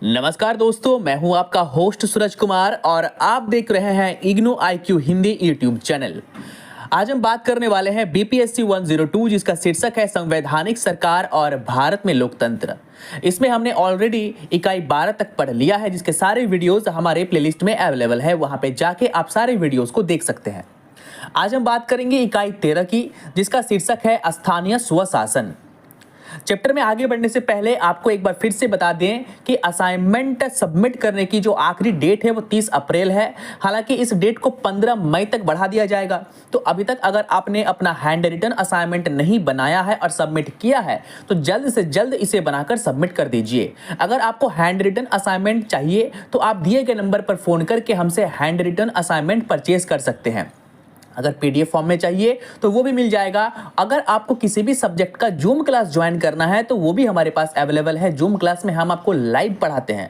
नमस्कार दोस्तों, मैं हूं आपका होस्ट सूरज कुमार और आप देख रहे हैं IGNOU IQ Hindi YouTube channel. आज हम बात करने वाले हैं BPSC 102 जिसका शीर्षक है संवैधानिक सरकार और भारत में लोकतंत्र। इसमें हमने ऑलरेडी इकाई 12 तक पढ़ लिया है, जिसके सारे वीडियोस हमारे प्लेलिस्ट में अवेलेबल है, वहां पे जाके आप सारे वीडियोस को देख सकते हैं। आज हम बात करेंगे इकाई 13 की, जिसका शीर्षक है स्थानीय स्वशासन। चैप्टर में आगे बढ़ने से पहले आपको एक बार फिर से बता दें कि असाइनमेंट सबमिट करने की जो आखिरी डेट है वो 30 अप्रैल है। हालांकि इस डेट को 15 मई तक बढ़ा दिया जाएगा। तो अभी तक अगर आपने अपना हैंड रिटन असाइनमेंट नहीं बनाया है और सबमिट किया है तो जल्द से जल्द इसे बनाकर सबमिट कर दीजिए। अगर आपको हैंड रिटन असाइनमेंट चाहिए तो आप दिए गए नंबर पर फोन करके हमसे हैंड रिटन असाइनमेंट परचेज कर सकते हैं। अगर PDF फॉर्म में चाहिए तो वो भी मिल जाएगा। अगर आपको किसी भी सब्जेक्ट का जूम क्लास ज्वाइन करना है तो वो भी हमारे पास अवेलेबल है। जूम क्लास में हम आपको लाइव पढ़ाते हैं।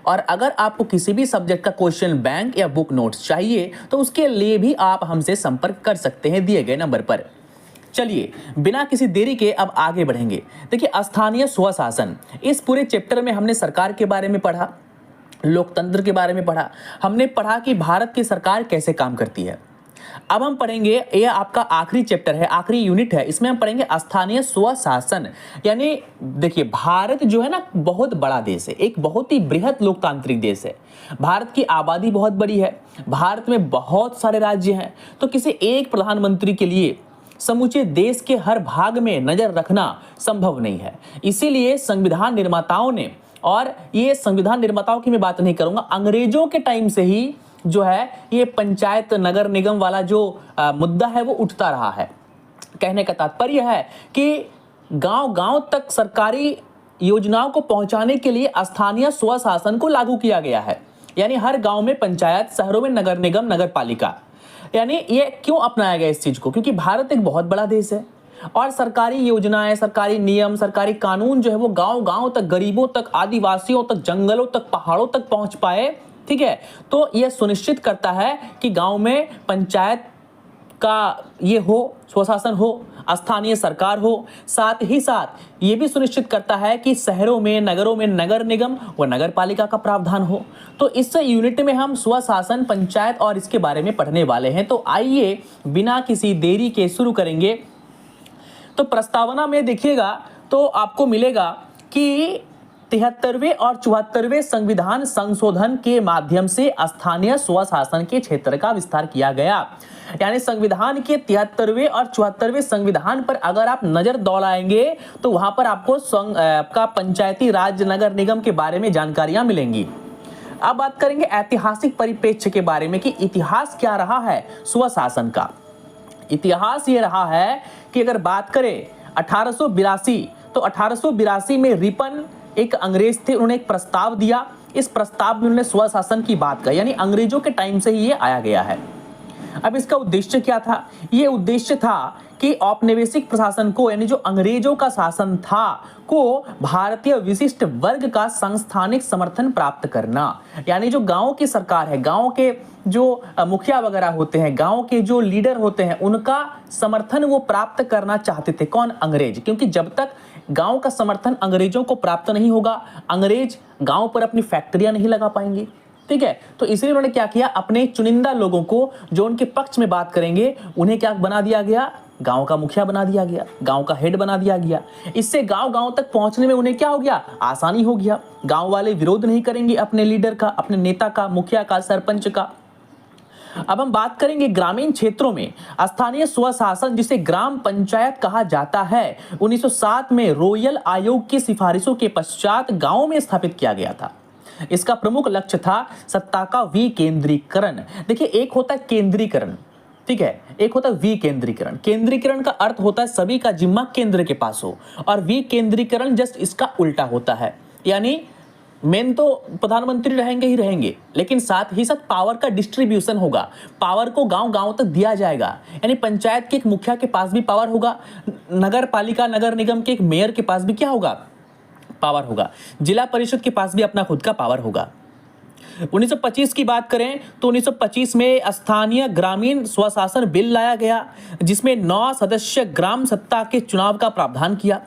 और अगर आपको किसी भी सब्जेक्ट का क्वेश्चन बैंक या बुक नोट्स चाहिए तो उसके लिए भी आप हमसे संपर्क कर सकते हैं दिए गए नंबर पर। चलिए बिना किसी देरी के अब आगे बढ़ेंगे। देखिए, स्थानीय स्वशासन, इस पूरे चैप्टर में हमने सरकार के बारे में पढ़ा, लोकतंत्र के बारे में पढ़ा, हमने पढ़ा कि भारत की सरकार कैसे काम करती है। अब हम पढ़ेंगे, यह आपका आखिरी चैप्टर है, आखिरी यूनिट है, इसमें हम पढ़ेंगे स्थानीय स्वशासन। यानी देखिए, भारत जो है ना बहुत बड़ा देश है, एक बहुत ही बृहद लोकतांत्रिक देश है। भारत की आबादी बहुत बड़ी है, भारत में बहुत सारे राज्य हैं। तो किसी एक प्रधानमंत्री के लिए समूचे देश के हर भाग में नजर रखना संभव नहीं है। इसीलिए संविधान निर्माताओं ने, और ये संविधान निर्माताओं की मैं बात नहीं करूंगा, अंग्रेजों के टाइम से ही जो है ये पंचायत नगर निगम वाला जो मुद्दा है वो उठता रहा है। कहने का तात्पर्य है कि गांव-गांव तक सरकारी योजनाओं को पहुंचाने के लिए स्थानीय स्वशासन को लागू किया गया है। यानी हर गांव में पंचायत, शहरों में नगर निगम, नगर पालिका। यानी ये क्यों अपनाया गया इस चीज को? क्योंकि भारत एक बहुत बड़ा देश है और सरकारी योजनाएं, सरकारी नियम, सरकारी कानून जो है वो गांव-गांव तक, गरीबों तक, आदिवासियों तक, जंगलों तक, पहाड़ों तक पहुंच पाए। ठीक है, तो यह सुनिश्चित करता है कि गांव में पंचायत का ये हो, स्वशासन हो, स्थानीय सरकार हो। साथ ही साथ ये भी सुनिश्चित करता है कि शहरों में, नगरों में नगर निगम व नगर पालिका का प्रावधान हो। तो इस यूनिट में हम स्वशासन, पंचायत और इसके बारे में पढ़ने वाले हैं। तो आइए बिना किसी देरी के शुरू करेंगे। तो प्रस्तावना में देखिएगा तो आपको मिलेगा कि 73वें और 74वें संविधान संशोधन के माध्यम से स्थानीय स्वशासन के क्षेत्र का विस्तार किया गया। यानी संविधान के 73वें और 74वें संविधान पर अगर आप नजर दौड़ाएंगे तो वहां पर आपको आपका पंचायती राज, नगर निगम के बारे में जानकारियां मिलेंगी। अब बात करेंगे ऐतिहासिक परिप्रेक्ष्य के बारे में कि इतिहास क्या रहा है स्वशासन का। इतिहास ये रहा है कि अगर बात करें 1882, तो 1882 में रिपन एक अंग्रेज थे, उन्होंने एक प्रस्ताव दिया। इस प्रस्ताव में उन्होंने स्वशासन की बात कही, यानी अंग्रेजों के टाइम से ही ये आया गया है। अब इसका उद्देश्य क्या था? ये उद्देश्य था कि औपनिवेशिक प्रशासन को, यानी जो अंग्रेजों का शासन था, को भारतीय विशिष्ट वर्ग का संस्थानिक समर्थन प्राप्त करना। यानी जो गांव की सरकार है, गांव के जो मुखिया वगैरह होते हैं, गांव के जो लीडर होते हैं, उनका समर्थन वो प्राप्त करना चाहते थे। कौन? अंग्रेज। क्योंकि जब तक गांव का समर्थन अंग्रेजों को प्राप्त नहीं होगा, अंग्रेज गांव पर अपनी फैक्ट्रियां नहीं लगा पाएंगे। ठीक है, तो इसलिए उन्होंने क्या किया, अपने चुनिंदा लोगों को जो उनके पक्ष में बात करेंगे उन्हें क्या बना दिया गया? गांव का मुखिया बना दिया गया, गांव का हेड बना दिया गया। इससे गांव-गांव तक पहुंचने में उन्हें क्या हो गया? आसानी हो गया। गांव वाले विरोध नहीं करेंगे अपने लीडर का, अपने नेता का, मुखिया का, सरपंच का। अब हम बात करेंगे ग्रामीण क्षेत्रों में स्थानीय स्वशासन, जिसे ग्राम पंचायत कहा जाता है, 1907 में रॉयल आयोग की सिफारिशों के पश्चात गांव में स्थापित किया गया था। इसका प्रमुख लक्ष्य था सत्ता का विकेंद्रीकरण। देखिए, एक होता है केंद्रीकरण, ठीक है, एक होता है विकेंद्रीकरण। केंद्रीकरण का अर्थ होता है सभी का जिम्मा केंद्र के पास हो, और विकेंद्रीकरण जस्ट इसका उल्टा होता है। यानी मेन तो प्रधानमंत्री रहेंगे ही रहेंगे, लेकिन साथ ही साथ पावर का डिस्ट्रीब्यूशन होगा, पावर को गांव-गांव तक दिया जाएगा। यानी पंचायत के एक मुखिया के पास भी पावर होगा, नगर पालिका, नगर निगम के एक मेयर के पास भी क्या होगा? पावर होगा। जिला परिषद के पास भी अपना खुद का पावर होगा। 1925 की बात करें तो 1925 में स्थानीय ग्रामीण स्वशासन बिल लाया गया, जिसमें 9 सदस्य ग्राम सत्ता के चुनाव का प्रावधान किया।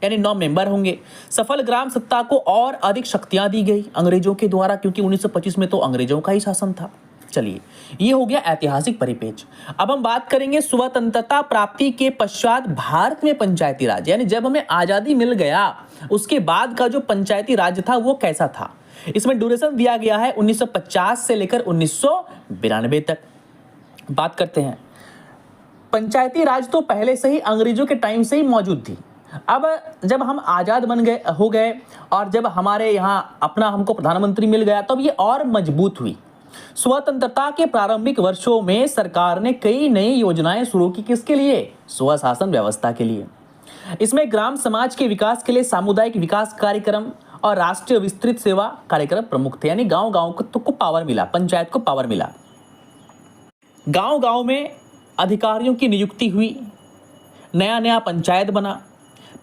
यानी 9 मेंबर होंगे। सफल ग्राम सत्ता को और अधिक शक्तियां दी गई अंग्रेजों के द्वारा, क्योंकि 1925 में तो अंग्रेजों का ही शासन था। चलिए, ये हो गया ऐतिहासिक परिपेक्ष। अब हम बात करेंगे स्वतंत्रता प्राप्ति के पश्चात भारत में पंचायती राज, यानी जब हमें आजादी मिल गया उसके बाद का जो पंचायती राज था वो कैसा था। इसमें ड्यूरेशन दिया गया है 1950 से लेकर 1992 तक। बात करते हैं, पंचायती राज तो पहले से ही अंग्रेजों के टाइम से ही मौजूद थी। अब जब हम आजाद हो गए और जब हमारे यहाँ अपना हमको प्रधानमंत्री मिल गया, तब ये और मजबूत हुई। स्वतंत्रता के प्रारंभिक वर्षों में सरकार ने कई नई योजनाएं शुरू की। किसके लिए? स्वशासन व्यवस्था के लिए। इसमें ग्राम समाज के विकास के लिए सामुदायिक विकास कार्यक्रम और राष्ट्रीय विस्तृत सेवा कार्यक्रम प्रमुख थे। यानी गांव गांव को पावर मिला, पंचायत को पावर मिला। गांव गांव में अधिकारियों की नियुक्ति हुई, नया नया पंचायत बना।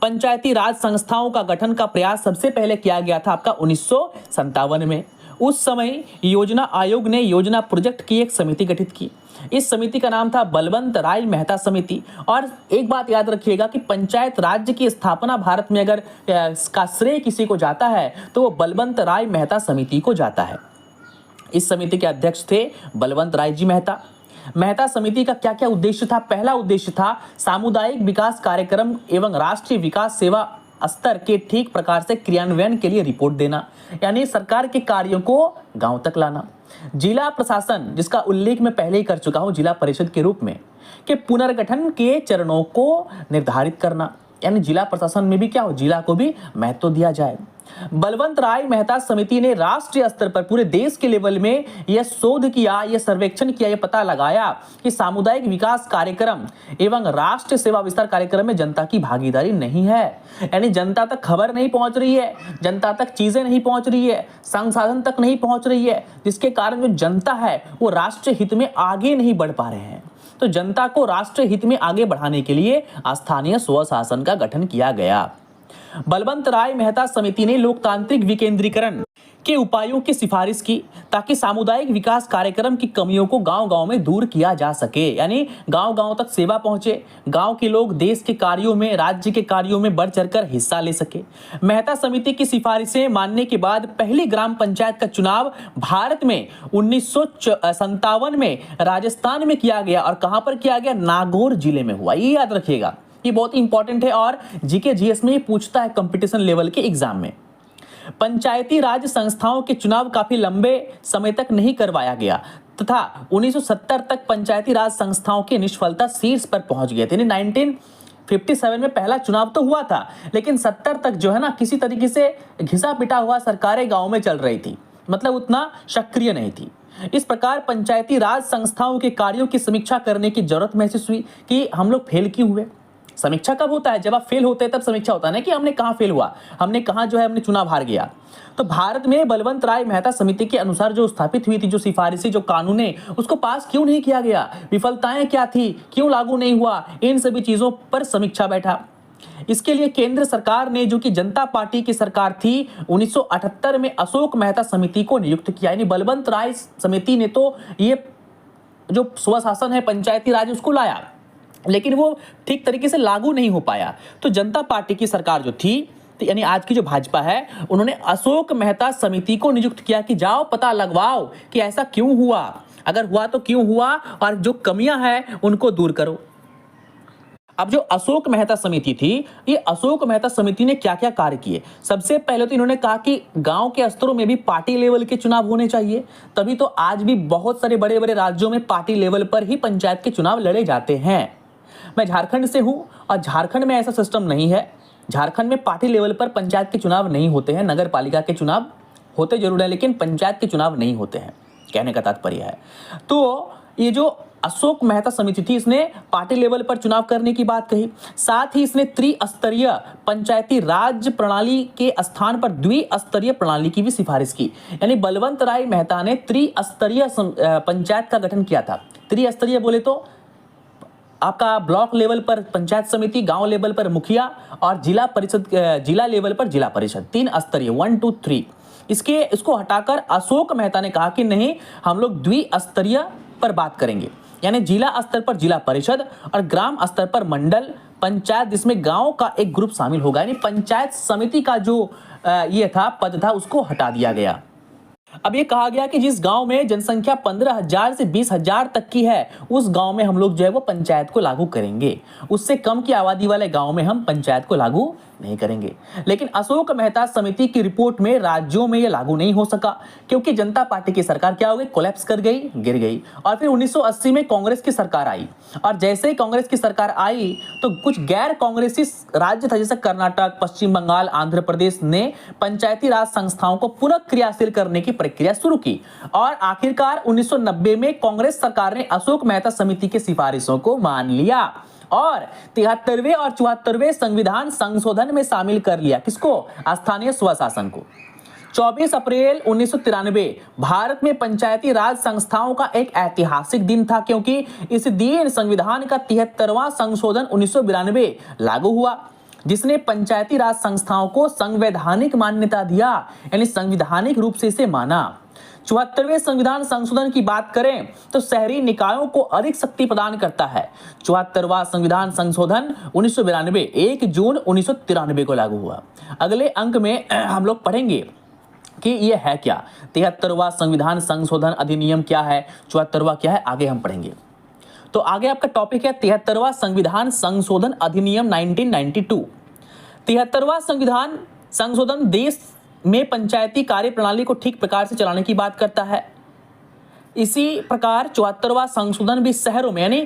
पंचायती राज संस्थाओं का गठन का प्रयास सबसे पहले किया गया था आपका 1957 में। उस समय योजना आयोग ने योजना प्रोजेक्ट की एक समिति गठित की। इस समिति का नाम था बलवंत राय मेहता समिति। और एक बात याद रखिएगा कि पंचायत राज्य की स्थापना भारत में अगर इसका श्रेय किसी को जाता है तो वो बलवंत राय मेहता समिति को जाता है। इस समिति के अध्यक्ष थे बलवंत राय जी मेहता। मेहता समिति का क्या क्या उद्देश्य था? पहला उद्देश्य था सामुदायिक विकास कार्यक्रम एवं राष्ट्रीय विकास सेवा स्तर के ठीक प्रकार से क्रियान्वयन के लिए रिपोर्ट देना, यानी सरकार के कार्यों को गांव तक लाना। जिला प्रशासन, जिसका उल्लेख मैं पहले ही कर चुका हूं जिला परिषद के रूप में, के पुनर्गठन के चरणों को निर्धारित करना, यानी जिला प्रशासन में भी क्या हो, जिला को भी महत्व दिया जाए। बलवंत राय मेहता समिति ने राष्ट्रीय स्तर पर पूरे देश के लेवल में यह शोध किया, यह सर्वेक्षण किया, यह पता लगाया कि सामुदायिक विकास कार्यक्रम एवं राष्ट्रीय सेवा विस्तार कार्यक्रम में जनता की भागीदारी नहीं है। यानी जनता तक खबर नहीं पहुंच रही है, जनता तक चीजें नहीं पहुंच रही है, संसाधन तक नहीं पहुंच रही है, जिसके कारण जो जनता है वो राष्ट्रीय हित में आगे नहीं बढ़ पा रहे हैं। तो जनता को राष्ट्रीय हित में आगे बढ़ाने के लिए स्थानीय स्वशासन का गठन किया गया। बलवंत राय मेहता समिति ने लोकतांत्रिक विकेंद्रीकरण के उपायों की सिफारिश की ताकि सामुदायिक विकास कार्यक्रम की कमियों को गांव-गांव में दूर किया जा सके, यानी गांव-गांव तक सेवा पहुंचे, गांव के लोग देश के कार्यों में, राज्य के कार्यों में बढ़ चढ़कर हिस्सा ले सके। मेहता समिति की सिफारिशें मानने के बाद पहली ग्राम पंचायत का चुनाव भारत में 1957 में राजस्थान में किया गया। और कहां पर किया गया? नागौर जिले में हुआ। ये याद रखिएगा, ये बहुत इंपॉर्टेंट है और जीके जीएस में ये पूछता है कंपटीशन लेवल के एग्जाम में। पंचायती राज संस्थाओं के चुनाव काफी लंबे समय तक नहीं करवाया गया तथा 1970 तक पंचायती राज संस्थाओं की निष्फलता शीर्ष पर पहुंच गए थे। 1957 में पहला चुनाव तो हुआ था, लेकिन 70 तक जो है ना किसी तरीके से घिसा पिटा हुआ सरकारें गांव में चल रही थी, मतलब उतना सक्रिय नहीं थी। इस प्रकार पंचायती राज संस्थाओं के कार्यों की समीक्षा करने की जरूरत महसूस हुई कि हम लोग फेल क्यों हुए। समीक्षा कब होता है? जब आप फेल होते हैं तब समीक्षा होता है ना, कि हमने कहां फेल हुआ, हमने कहां जो है हमने चुनाव हार गया। तो भारत में बलवंत राय मेहता समिति के अनुसार जो स्थापित हुई थी जो सिफारिशें, जो कानूनें, उसको पास क्यों नहीं किया गया, विफलताएं क्या थी, क्यों लागू नहीं हुआ, इन सभी चीजों पर समीक्षा बैठा। इसके लिए केंद्र सरकार ने, जो कि जनता पार्टी की सरकार थी, 1978 में अशोक मेहता समिति को नियुक्त किया। यानी बलवंत राय समिति ने तो ये जो स्वशासन है, पंचायती राज, उसको लाया, लेकिन वो ठीक तरीके से लागू नहीं हो पाया। तो जनता पार्टी की सरकार जो थी, यानी आज की जो भाजपा है, उन्होंने अशोक मेहता समिति को नियुक्त किया कि जाओ पता लगवाओ कि ऐसा क्यों हुआ, अगर हुआ तो क्यों हुआ, और जो कमियां हैं उनको दूर करो। अब जो अशोक मेहता समिति थी, ये अशोक मेहता समिति ने क्या क्या कार्य किए? सबसे पहले तो इन्होंने कहा कि गांव के स्तरों में भी पार्टी लेवल के चुनाव होने चाहिए। तभी तो आज भी बहुत सारे बड़े बड़े राज्यों में पार्टी लेवल पर ही पंचायत के चुनाव लड़े जाते हैं। मैं झारखंड से हूं और झारखंड में ऐसा सिस्टम नहीं है। झारखंड में पार्टी लेवल पर पंचायत के चुनाव नहीं होते हैं, नगर पालिका के चुनाव होते जरूर है, लेकिन पंचायत के चुनाव नहीं होते हैं, कहने का तात्पर्य है। तो ये जो अशोक मेहता समिति थी, इसने पार्टी लेवल पर चुनाव करने की बात कही। साथ ही इसने त्रिस्तरीय पंचायती राज प्रणाली के स्थान पर द्विस्तरीय प्रणाली की भी सिफारिश की। यानी बलवंत राय मेहता ने त्रिस्तरीय पंचायत का गठन किया था। त्रिस्तरीय बोले तो आपका ब्लॉक लेवल पर पंचायत समिति, गांव लेवल पर मुखिया और जिला परिषद, जिला लेवल पर जिला परिषद, 3 स्तरीय, 1 2 3। इसको हटाकर अशोक मेहता ने कहा कि नहीं, हम लोग द्विस्तरीय पर बात करेंगे, यानी जिला स्तर पर जिला परिषद और ग्राम स्तर पर मंडल पंचायत जिसमें गांव का एक ग्रुप शामिल होगा, यानी पंचायत समिति का जो ये था पद था उसको हटा दिया गया। अब ये कहा गया कि जिस गांव में जनसंख्या 15,000 से 20,000 तक की है उस गांव में हम लोग जो है वो पंचायत को लागू करेंगे, उससे कम की आबादी वाले गांव में हम पंचायत को लागू नहीं करेंगे। लेकिन अशोक मेहता समिति की रिपोर्ट में राज्यों में यह लागू नहीं हो सका क्योंकि जनता पार्टी की सरकार क्या हो गई, कोलैप्स कर गई, गिर गई। और फिर 1980 में कांग्रेस की सरकार आई और जैसे ही कांग्रेस की सरकार आई तो कुछ गैर कांग्रेसी राज्य था जैसे कर्नाटक, पश्चिम बंगाल, आंध्र प्रदेश ने पंचायती राज संस्थाओं को पुनः क्रियाशील करने की प्रक्रिया शुरू की और आखिरकार 1990 में कांग्रेस सरकार ने अशोक मेहता समिति की सिफारिशों को मान लिया और 73वें और 74वें संविधान संशोधन में शामिल कर लिया। किसको? स्थानीय स्वशासन को। 24 अप्रैल 1993 भारत में पंचायती राज संस्थाओं का एक ऐतिहासिक दिन था क्योंकि इस दिन संविधान का 73वां संशोधन 1992 लागू हुआ जिसने पंचायती राज संस्थाओं को संवैधानिक मान्यता दिया, यानी संवैधानिक रूप से इसे माना। 74वें संविधान संशोधन की बात करें तो शहरी निकायों को अधिक शक्ति प्रदान करता है। 74वां संविधान संशोधन 1992 1 जून 1993 को लागू हुआ। अगले अंक में हम लोग पढ़ेंगे कि ये है क्या, 73वां संविधान संशोधन अधिनियम क्या है, 74वां क्या है, आगे हम पढ़ेंगे। तो आगे आपका टॉपिक है 73वां संविधान संशोधन अधिनियम 1992। 73वां संविधान संशोधन देश में पंचायती कार्य प्रणाली को ठीक प्रकार से चलाने की बात करता है। इसी प्रकार 74वां संशोधन भी शहरों में, यानी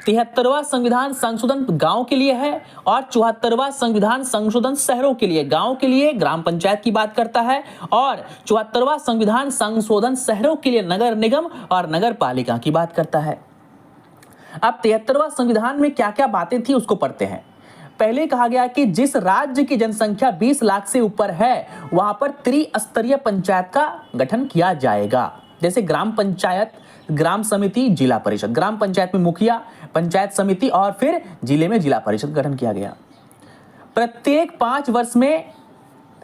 73वां संविधान संशोधन गांव के लिए है और 74वां संविधान संशोधन शहरों के लिए, गांव के लिए ग्राम पंचायत की बात करता है और 74वां संविधान संशोधन शहरों के लिए नगर निगम और नगर पालिका की बात करता है। अब 73वां संविधान में क्या क्या बातें थी उसको पढ़ते हैं। पहले कहा गया कि जिस राज्य की जनसंख्या 20 लाख से ऊपर है वहां पर त्रिस्तरीय पंचायत का गठन किया जाएगा, जैसे ग्राम पंचायत, ग्राम समिति, जिला परिषद। ग्राम पंचायत में मुखिया, पंचायत समिति और फिर जिले में जिला परिषद गठन किया गया। प्रत्येक 5 वर्ष में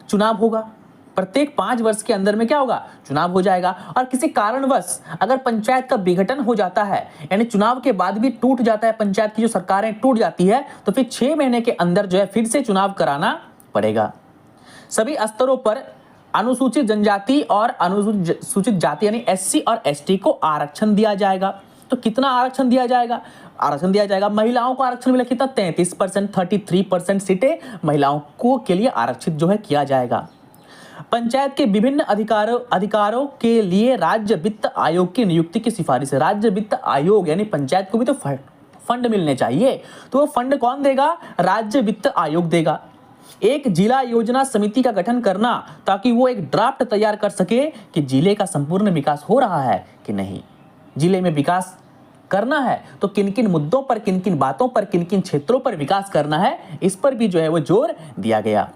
चुनाव होगा, प्रत्येक 5 वर्ष के अंदर में क्या होगा, चुनाव हो जाएगा। और किसी कारणवश अगर पंचायत का विघटन हो जाता है, यानी चुनाव के बाद भी टूट जाता है, पंचायत की जो सरकारें टूट जाती है, तो फिर 6 महीने के अंदर जो है फिर से चुनाव कराना पड़ेगा। सभी स्तरों पर अनुसूचित जनजाति और अनुसूचित जाति यानी SC और ST को आरक्षण दिया जाएगा। तो कितना आरक्षण दिया जाएगा? आरक्षण दिया जाएगा, महिलाओं को आरक्षण मिला कितना, 33%, 33% सीटें महिलाओं को के लिए आरक्षित जो है किया जाएगा। पंचायत के विभिन्न अधिकारों के लिए राज्य वित्त आयोग की नियुक्ति की सिफारिश है। राज्य वित्त आयोग यानी पंचायत को भी तो फंड मिलने चाहिए, तो वो फंड कौन देगा? राज्य वित्त आयोग देगा। एक जिला योजना समिति का गठन करना ताकि वो एक ड्राफ्ट तैयार कर सके कि जिले का संपूर्ण विकास हो रहा है कि नहीं, जिले में विकास करना है तो किन किन मुद्दों पर, किन किन बातों पर, किन किन क्षेत्रों पर विकास करना है, इस पर भी जो है वो जोर दिया गया।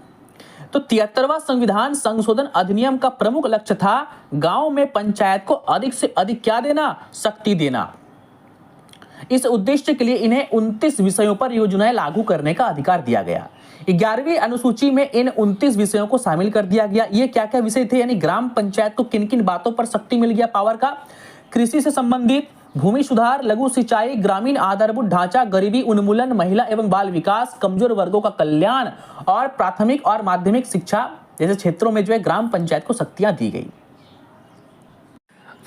तो 73वां संविधान संशोधन अधिनियम का प्रमुख लक्ष्य था गांव में पंचायत को अधिक से अधिक क्या देना, शक्ति देना। इस उद्देश्य के लिए इन्हें 29 विषयों पर योजनाएं लागू करने का अधिकार दिया गया। 11वीं अनुसूची में इन 29 विषयों को शामिल कर दिया गया। ये क्या क्या विषय थे, यानी ग्राम पंचायत को किन किन बातों पर शक्ति मिल गया, पावर का? कृषि से संबंधित, भूमि सुधार, लघु सिंचाई, ग्रामीण आधारभूत ढांचा, गरीबी उन्मूलन, महिला एवं बाल विकास, कमजोर वर्गों का कल्याण और प्राथमिक और माध्यमिक शिक्षा जैसे क्षेत्रों में जो है ग्राम पंचायत को शक्तियां दी गई।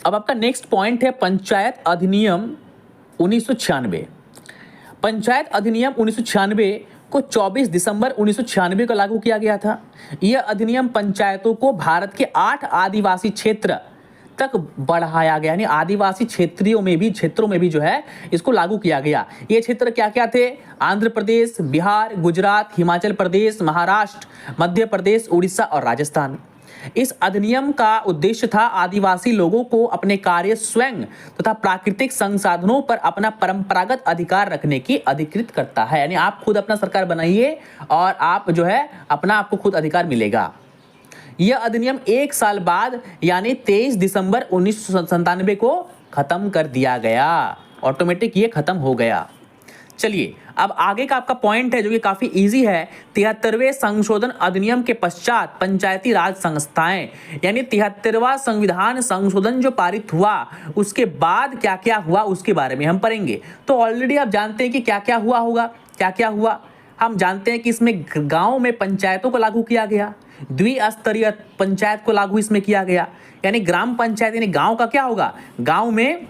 अब आपका नेक्स्ट पॉइंट है पंचायत अधिनियम 1996। पंचायत अधिनियम 1996 को 24 दिसंबर 1996 को लागू किया गया था। यह अधिनियम पंचायतों को भारत के 8 आदिवासी क्षेत्र तक बढ़ाया गया, यानी आदिवासी क्षेत्रों में भी जो है इसको लागू किया गया। ये क्षेत्र क्या क्या थे? आंध्र प्रदेश, बिहार, गुजरात, हिमाचल प्रदेश, महाराष्ट्र, मध्य प्रदेश, उड़ीसा और राजस्थान। इस अधिनियम का उद्देश्य था आदिवासी लोगों को अपने कार्य स्वयं तथा प्राकृतिक संसाधनों पर अपना परंपरागत अधिकार रखने की अधिकृत करता है, यानी आप खुद अपना सरकार बनाइए और आप जो है अपना आपको खुद अधिकार मिलेगा। यह अधिनियम 1 साल बाद यानी 23 दिसंबर 1997 को खत्म कर दिया गया। ऑटोमेटिक ये खत्म हो गया। चलिए अब आगे का आपका पॉइंट है जो कि काफी इजी है, 73वें संशोधन अधिनियम के पश्चात पंचायती राज संस्थाएं, यानी 73वां संविधान संशोधन जो पारित हुआ उसके बाद क्या क्या हुआ उसके बारे में हम पढ़ेंगे। तो ऑलरेडी आप जानते हैं कि क्या क्या हुआ होगा। क्या क्या हुआ हम जानते हैं कि इसमें गांव में पंचायतों को लागू किया गया, द्विस्तरीय पंचायत को लागू इसमें किया गया, यानी ग्राम पंचायत यानी गांव का क्या होगा, गांव में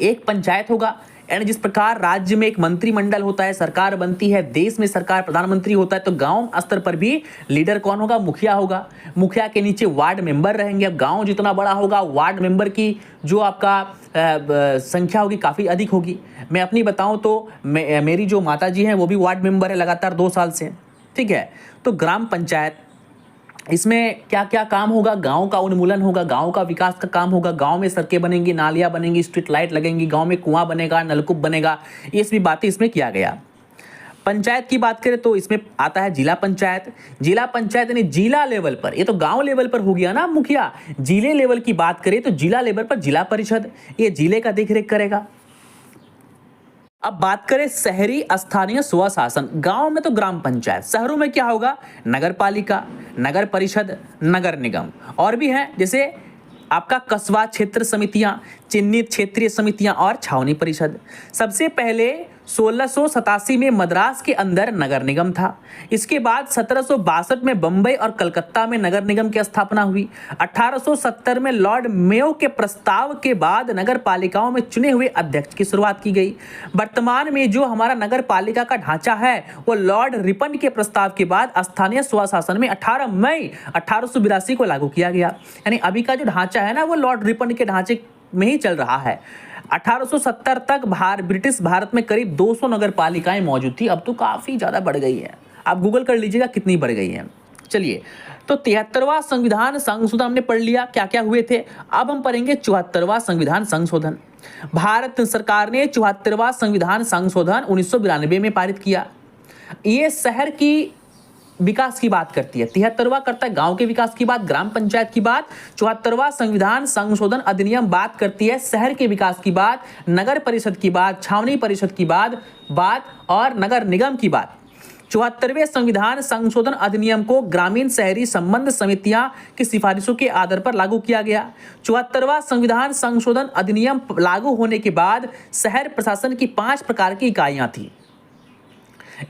एक पंचायत होगा। यानी जिस प्रकार राज्य में एक मंत्रिमंडल होता है, सरकार बनती है, देश में सरकार प्रधानमंत्री होता है, तो गांव स्तर पर भी लीडर कौन होगा, मुखिया होगा। मुखिया के नीचे वार्ड मेंबर रहेंगे। अब गांव जितना बड़ा होगा वार्ड मेंबर की जो आपका संख्या होगी काफ़ी अधिक होगी। मैं अपनी बताऊं तो मेरी जो माता जी हैं वो भी वार्ड मेंबर है लगातार 2 साल से, ठीक है। तो ग्राम पंचायत, इसमें क्या क्या काम होगा, गांव का उन्मूलन होगा, गांव का विकास का काम होगा, गांव में सड़कें बनेंगी, नालियां बनेंगी, स्ट्रीट लाइट लगेंगी, गांव में कुआं बनेगा, नलकूप बनेगा, ये सभी बातें इसमें किया गया। पंचायत की बात करें तो इसमें आता है जिला पंचायत। जिला पंचायत यानी जिला लेवल पर, ये तो गांव लेवल पर हो गया ना मुखिया। जिले लेवल की बात करें तो जिला लेवल पर जिला परिषद, ये जिले का देखरेख करेगा। अब बात करें शहरी स्थानीय स्वशासन, गांव में तो ग्राम पंचायत, शहरों में क्या होगा, नगर पालिका, नगर परिषद, नगर निगम, और भी हैं जैसे आपका कस्बा क्षेत्र समितियां, चिन्हित क्षेत्रीय समितियां और छावनी परिषद। सबसे पहले 1687 में मद्रास के अंदर नगर निगम था। इसके बाद 1762 में बंबई और कलकत्ता में नगर निगम की स्थापना हुई। 1870 में लॉर्ड मेयो के प्रस्ताव के बाद नगर पालिकाओं में चुने हुए अध्यक्ष की शुरुआत की गई। वर्तमान में जो हमारा नगर पालिका का ढांचा है वो लॉर्ड रिपन के प्रस्ताव के बाद स्थानीय स्वशासन में 18 मई 1882 को लागू किया गया। यानी अभी का जो ढांचा है ना वो लॉर्ड रिपन के ढांचे में ही चल रहा है। 1870 तक ब्रिटिश भारत में करीब 200 नगर पालिकाएं मौजूद थी। अब तो काफी ज्यादा बढ़ गई है, आप गूगल कर लीजिएगा कितनी बढ़ गई है। चलिए, तो 73वां संविधान संशोधन हमने पढ़ लिया क्या क्या हुए थे। अब हम पढ़ेंगे 74वां संविधान संशोधन। भारत सरकार ने 74वां संविधान संशोधन 1992 में पारित किया। ये शहर की विकास की बात करती है, 73वां करता है गांव के विकास की बात, ग्राम पंचायत की बात। 74वां संविधान संशोधन अधिनियम बात करती है शहर के विकास की बात, नगर परिषद की बात, छावनी परिषद की बात और नगर निगम की बात। 74वें संविधान संशोधन अधिनियम को ग्रामीण शहरी संबंध समितियां की सिफारिशों के आधार पर लागू किया गया। 74वां संविधान संशोधन अधिनियम लागू होने के बाद शहर प्रशासन की 5 प्रकार की इकाइयां थी।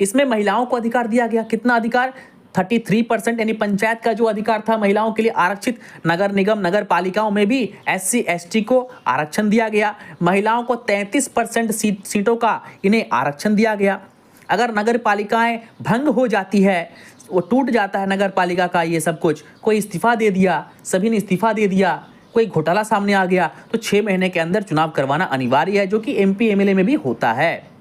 इसमें महिलाओं को अधिकार दिया गया। कितना अधिकार, 33%, यानी पंचायत का जो अधिकार था महिलाओं के लिए आरक्षित। नगर निगम नगर पालिकाओं में भी SC ST को आरक्षण दिया गया। महिलाओं को 33% सीटों का इन्हें आरक्षण दिया गया। अगर नगर पालिकाएं भंग हो जाती है, वो टूट जाता है नगर पालिका का ये सब कुछ, कोई इस्तीफा दे दिया, सभी ने इस्तीफा दे दिया, कोई घोटाला सामने आ गया, तो 6 महीने के अंदर चुनाव करवाना अनिवार्य है, जो कि MP MLA में भी होता है।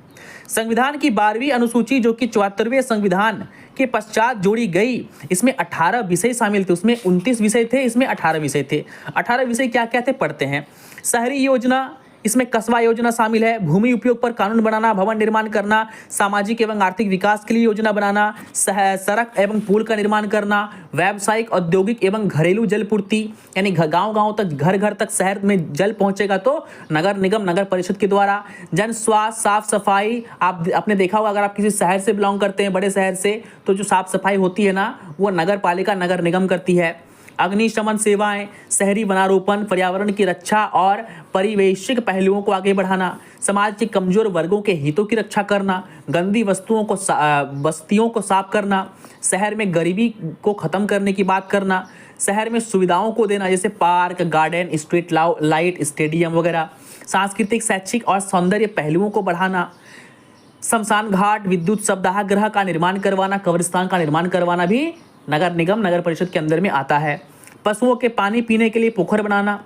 संविधान की 12वीं अनुसूची जो कि 74वें संविधान के पश्चात जोड़ी गई, इसमें 18 विषय शामिल थे। उसमें 29 विषय थे, इसमें 18 विषय थे। 18 विषय क्या क्या थे पढ़ते हैं। शहरी योजना, इसमें कस्बा योजना शामिल है। भूमि उपयोग पर कानून बनाना, भवन निर्माण करना, सामाजिक एवं आर्थिक विकास के लिए योजना बनाना, सड़क एवं पुल का निर्माण करना, व्यावसायिक, औद्योगिक एवं घरेलू जलपूर्ति, यानी गांव-गांव तक, घर-घर तक शहर में जल पहुंचेगा तो नगर निगम नगर परिषद के द्वारा। जन स्वास्थ्य, साफ सफाई, आपने देखा होगा अगर आप किसी शहर से बिलोंग करते हैं, बड़े शहर से, तो जो साफ सफाई होती है ना वो नगर पालिका नगर निगम करती है। अग्निशमन सेवाएं, शहरी वनारोपण, पर्यावरण की रक्षा और परिवेशिक पहलुओं को आगे बढ़ाना, समाज के कमजोर वर्गों के हितों की रक्षा करना, गंदी बस्तियों को साफ करना, शहर में गरीबी को खत्म करने की बात करना, शहर में सुविधाओं को देना जैसे park, garden, street light, stadium वगैरह, सांस्कृतिक, शैक्षिक और सौंदर्य पहलुओं को बढ़ाना, शमशान घाट, विद्युत शवदाह का निर्माण करवाना, कब्रिस्तान का निर्माण करवाना भी नगर निगम नगर परिषद के अंदर में आता है। पशुओं के पानी पीने के लिए पोखर बनाना,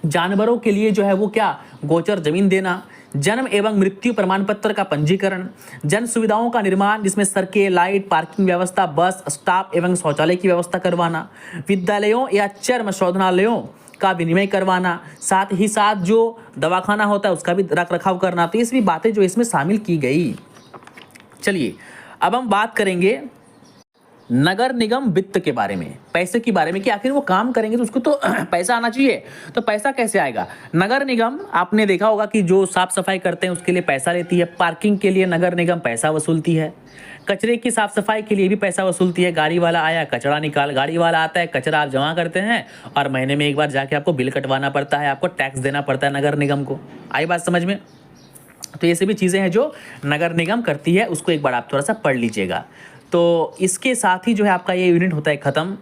जानवरों के लिए जो है वो क्या, गोचर जमीन देना, जन्म एवं मृत्यु प्रमाण पत्र का पंजीकरण, जन सुविधाओं का निर्माण जिसमें सड़कें, लाइट, पार्किंग व्यवस्था, बस स्टॉप एवं शौचालय की व्यवस्था करवाना, विद्यालयों या चर्म शोधनालयों का विनिमय करवाना, साथ ही साथ जो दवाखाना होता है उसका भी रख रखाव करना। तो ये सभी बातें जो इसमें शामिल की गई। चलिए अब हम बात करेंगे नगर निगम वित्त के बारे में, पैसे के बारे में कि आखिर वो काम करेंगे तो उसको तो पैसा आना चाहिए। तो पैसा कैसे आएगा? नगर निगम आपने देखा होगा कि जो साफ सफाई करते हैं उसके लिए पैसा लेती है, पार्किंग के लिए नगर निगम पैसा वसूलती है, कचरे की साफ सफाई के लिए भी पैसा वसूलती है। गाड़ी वाला आया कचरा निकाल, गाड़ी वाला आता है कचरा आप जमा करते हैं और महीने में एक बार जाके आपको बिल कटवाना पड़ता है, आपको टैक्स देना पड़ता है नगर निगम को। आई बात समझ में? तो ये सभी चीज़ें हैं जो नगर निगम करती है, उसको एक बार आप थोड़ा सा पढ़ लीजिएगा। तो इसके साथ ही जो है आपका ये यूनिट होता है ख़त्म।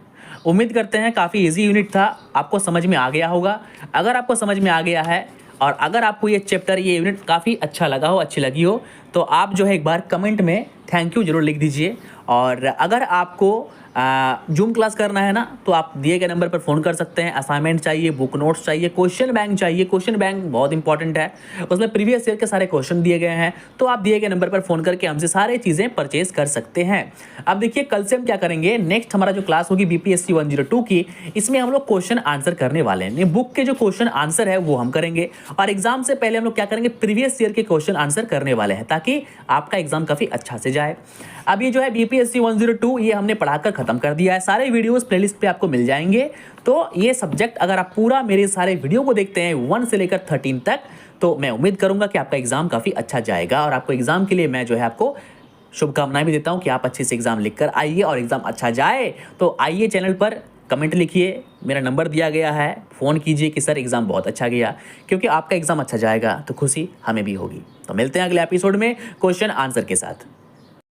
उम्मीद करते हैं काफ़ी इजी यूनिट था, आपको समझ में आ गया होगा। अगर आपको समझ में आ गया है और अगर आपको ये चैप्टर, ये यूनिट काफ़ी अच्छा लगा हो, अच्छी लगी हो, तो आप जो है एक बार कमेंट में थैंक यू जरूर लिख दीजिए। और अगर आपको जूम क्लास करना है ना, तो आप दिए गए नंबर पर फ़ोन कर सकते हैं। असाइनमेंट चाहिए, बुक नोट्स चाहिए, क्वेश्चन बैंक चाहिए, क्वेश्चन बैंक बहुत इंपॉर्टेंट है, उसमें प्रीवियस ईयर के सारे क्वेश्चन दिए गए हैं। तो आप दिए गए नंबर पर फ़ोन करके हमसे सारे चीज़ें परचेज कर सकते हैं। अब देखिए कल से हम क्या करेंगे, नेक्स्ट हमारा जो क्लास होगी BPSC 102 की, इसमें हम लोग क्वेश्चन आंसर करने वाले हैं। बुक के जो क्वेश्चन आंसर है वो हम करेंगे और एग्जाम से पहले हम लोग क्या करेंगे, प्रीवियस ईयर के क्वेश्चन आंसर करने वाले हैं, ताकि आपका एग्जाम काफ़ी अच्छा से जाए। अब ये जो है BPSC 102 ये हमने पढ़ाकर खत्म कर दिया है। सारे वीडियोस प्लेलिस्ट पे आपको मिल जाएंगे। तो ये सब्जेक्ट अगर आप पूरा मेरे सारे वीडियो को देखते हैं 1 से लेकर 13 तक, तो मैं उम्मीद करूंगा कि आपका एग्जाम काफ़ी अच्छा जाएगा। और आपको एग्जाम के लिए मैं जो है आपको शुभकामनाएं भी देता हूं कि आप अच्छे से एग्जाम लिखकर आइए और एग्जाम अच्छा जाए। तो आइए चैनल पर कमेंट लिखिए, मेरा नंबर दिया गया है, फ़ोन कीजिए कि सर एग्ज़ाम बहुत अच्छा गया, क्योंकि आपका एग्ज़ाम अच्छा जाएगा तो खुशी हमें भी होगी। तो मिलते हैं अगले एपिसोड में क्वेश्चन आंसर के साथ।